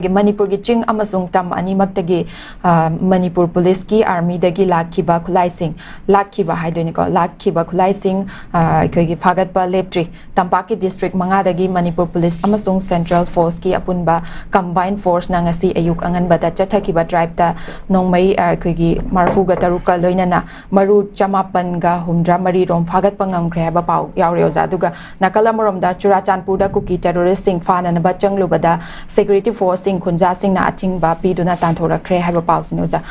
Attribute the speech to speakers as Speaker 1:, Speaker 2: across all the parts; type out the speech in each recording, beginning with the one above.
Speaker 1: manipur gi ching amasung tam ani maktagi manipur police ki army dagi lakhiba khulaising lakhiba haidoni ko lakhiba khulaising koi gi phagat ba leptri tampaki district manga dagi manipur police amasung central force ki apunba combined force na ngasi ayuk angan bada chathakiba tribe ta nongmai koi gi marfu ga taruka loinana maru chamapan ga humdra mari rom phagat pangam khre ba pau yaure oza duga nakalamorom da churachanpur da kuki terrorist sing fana na ba changlu bada security force Kunja sing na ating ba piduna tanthora kre haba pau sinuja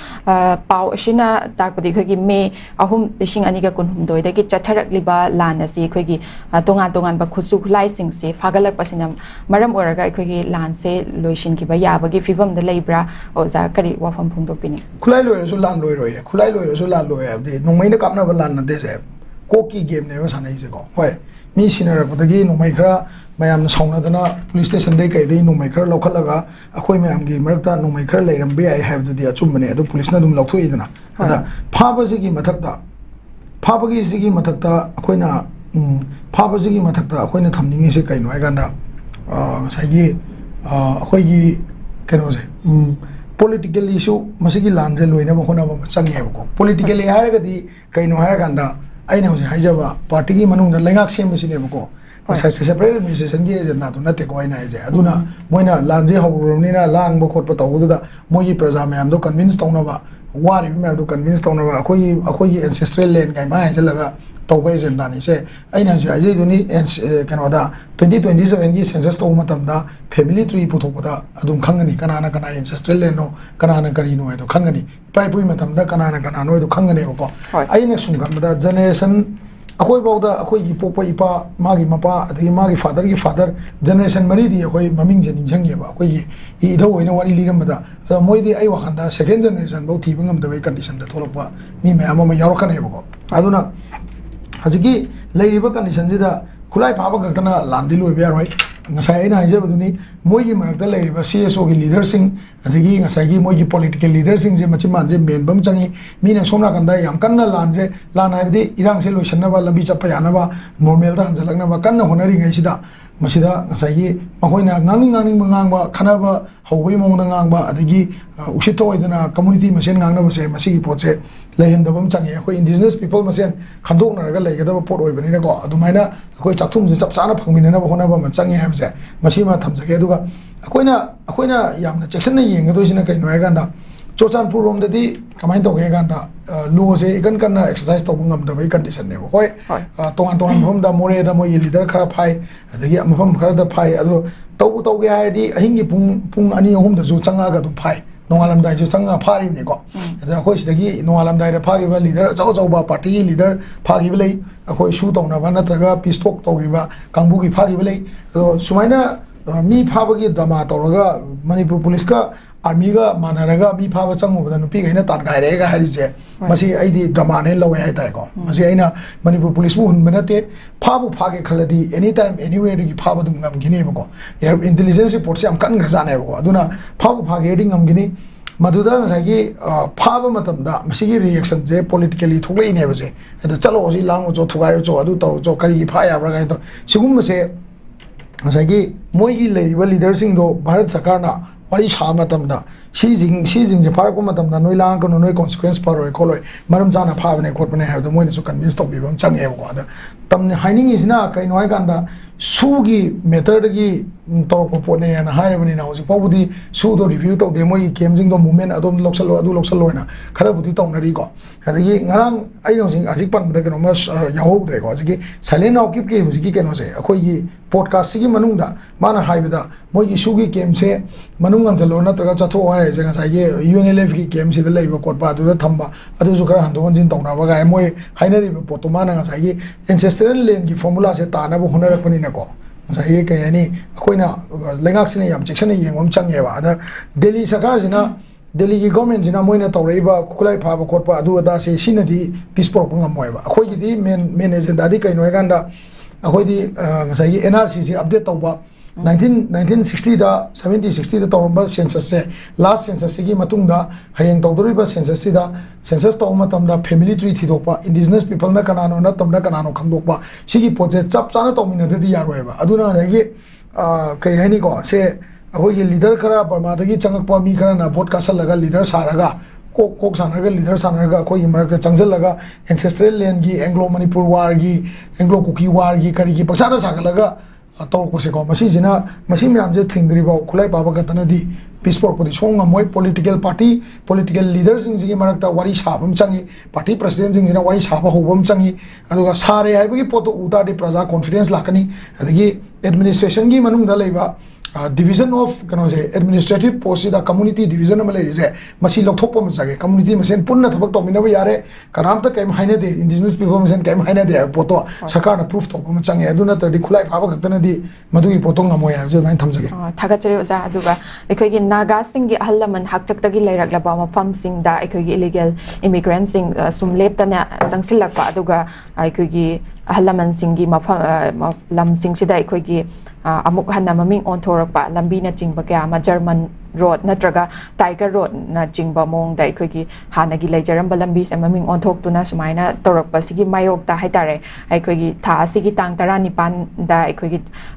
Speaker 1: pau shina takpadi khoi gi me ahum lishing ani ga kunhum doi da gi chatharak liba lan asi khoi gi tongan ba khusu khulai sing se phagalak pasinam maram oraga khoi gi lan se loishin ki ba ya ba gi fibam da leibra oza kari wafam phung dopini
Speaker 2: khulai loi so lan loi roi khulai loi so lan loi abdi nongmai na kapna ba lan na de se koki game ne ba sanai se ko hoi mi sinara ba gi nongmai khara mayam sauna dana police station dei kai dei nomai khara lokhalaga akhoi mayam gi marakta nomai khara leiram be ai have the achumne adu police na dum lokthoi dana ada phaba sigi mathakta phaba gi sigi mathakta akhoina phaba sigi mathakta akhoina thamningi se kai noi ganda ngasai gi akhoi gi keno se political issue masigi lanje loina ba khona ba changi ko politically haraga di kai no haraga ganda aina hoje haijaba party gi manung da lengak sem sine ba ko separate administration gi agenda to nate ko aina je aduna moina lanje hawroni na lang bo khot pa tawuda mogi praja mayam do convince tawna ba wari mayam do convince tawna ba akoi ancestral land kai ma jalaga tawba agenda ni se aina je ajei duni kanoda 2027 gi census taw matam da family tree puthok da adum khangani kana ancestral land no kana kari no edo khangani pai pui matam da kana no edo khangani ko aina sum kam da generation akoi bauda akoi gi popa ipa magi mapa adhi magi father generation mari di akoi maming jeni jangye ba akoi gi idho oina wari liram da moi di ai wakhanda second generation bau thi bangam da condition da tholapa mi me ama yarokan he ba aduna hajigi leiba condition da khulai phaba ga kana landi loi be roi ngasai aina haje baduni moi gi marak da leiba CSO gi leader sing adigi ngasai gi moi gi political leader sing je machiman je men bam changi mina somna kanda yam kanna lanje lan haibdi irang se loishanna ba lambi chappa yana ba normal da hanjalakna ba kanna honari ngai sida masida ngasai gi makoina ngangning mangang ba khana ba hawbai mong da ngang ba adigi usito oidana community masen ngangna ba se masigi potse lehin da bam changi akoi indigenous people masen khandok na ga leiga da pot oi bani na ko adumaina akoi chakthum je chap chana phangmina na ba hona ba ma changi hamse masima thamjage aduga akoina yamna checksana yenga do sina kai noi ganda chochanpur rom dadi kamai to ge ganda lo se ikan kana exercise to ngam da bai condition ne hoi tongan phom da more da moi leader khara phai adagi ampham khara da phai adu to ge hai di ahingi pung ani ahum da ju changa ga du phai nongalam dai ju changa phari ne ko da khoi sidagi nongalam dai da phagi ba leader chau ba party leader phagi belai akoi shu to na ba natraga peace talk to riba kangbu gi phagi belai so sumaina mi phabagi drama tawraga manipur police ka army ga manaraga mi phaba changu bada nupi gaina tan gai rega harise masi aidi drama ne lawe hai tai ko masi aina manipur police bu hun benate phabu phage khaladi anytime anywhere gi phaba dum ngam gine ba ko air intelligence report se am kan gra jane ko aduna phabu phage ding ngam gine maduda ngai gi phaba matam da masi gi reaction je politically thoklei ne ba se ada chalo ji lang jo thugai jo adu to jo kari pha ya bra ga to sigum se ngai moi gi leiba leader sing do bharat sarkar na wari sha matam da si jing je phar ko matam da noi lang ko noi consequence par roi kholoi maram jana pha bane khot bane ha do moi ne so convince to bi bam chang e ko da tamne haining is na kai noi kan da su gi method gi to ko po ne na hai bani na ho po budi su do review to de moi game jing do movement adom loksalo na khara budi to na ri ko adagi ngarang ai no sing ajik pan da ko ma yaho dre ko ajigi silent out keep ke hujigi ke no se akhoi gi podcast gi manung da mana hai bida moi gi su gi game se manung an jalo na tra cha tho hai je ngai ge UNLF gi game se da lei ba kot ba du da thamba adu su khara han do jin to na ba ga moi hainari ba pot ma na ngai gi ancestral land gi formula se ta na ba hunar pani na ko ngai ke yani akoina lengak sine yam checksana yengom change ba da Delhi sarkar jina Delhi gi government jina moina tawreba kulai pha ba kot pa adu da se sinadi peace pro ngam moi ba akoi gi di main agenda di kai noi ganda akoi di ngai gi NRC si update tawba 1960 da 70-60 da tawramba census se last census gi matungda hayeng tawdoriba census si da census taw matam da family tree thidokpa indigenous people na kanano na tamda kanano khangdokpa sigi project chap chana tawmina de yaroi ba aduna gi kai hani ko se अखोई leader खरा बर्मादगी चंगकपा मी खरा ना vote कासलगा leader सारगा कोक सानरगा लीडर सानरगा अखोई मरक चंगजलगा एंसेस्ट्रल लैंड की एंग्लो मणिपुर वार की एंग्लो कुकी वार की करी की पछादा सागलगा तौरपसेको मसीजिना मसी म्यामजे थिंगद्रिबा खुलाई पाबा गतनदी पीसपोर पदि सोंग मोय पॉलिटिकल पार्टी पॉलिटिकल लीडर सिंग जी मरकता वारी साबम चंगी पार्टी प्रेसिडेंट सिंग जिना वारी साबा होबम चंगी अदुगा सारे हाइबगी पोतो उतादि प्रजा कॉन्फिडेंस लाकनी अदगी एडमिनिस्ट्रेशन की मनुंग दा लेबा डिवीजन ऑफ कनो से एडमिनिस्ट्रेटिव पोस्ट दा कम्युनिटी डिवीजन में लेजे मसी लौथोप मचागे कम्युनिटी मसेन पुन्न थबक तोमिनब यारे कनाम त कैम हाइने दे इंडिजिनस पीपल मसेन कैम हाइने दे पोतो सरकार ना प्रूफ थोप मचागे अदुना तदि खुलाई फाबा गतनदी मदुगी पोतो ngamo ya je main thamjage
Speaker 1: थागचरे ओजा अदुगा अखोगी नागा सिंग की अहलमन हकतकतगी लेरकलबा मफम सिंग दा अखोगी इलीगल इमिग्रेंट सिंग सुमलेपतना जंगसिलकपा अदुगा अखोगी अहलमन सिंग की मफम लम सिंग सिदा अखोगी अमुक हन्ना ममिंग ओंथोरकपा लंबी न चिंग क्या जर्मन रोड नत्रगा टाइगर रोड न चिंग मोंग अखोगी हानगी लेजरम लंबी से ममिंग ओंथोक्तुना सुमाइना तौरकपा सिगी मायोक्ता हाइतारे अखोगी था सिगी तांग 19 दा अखोगी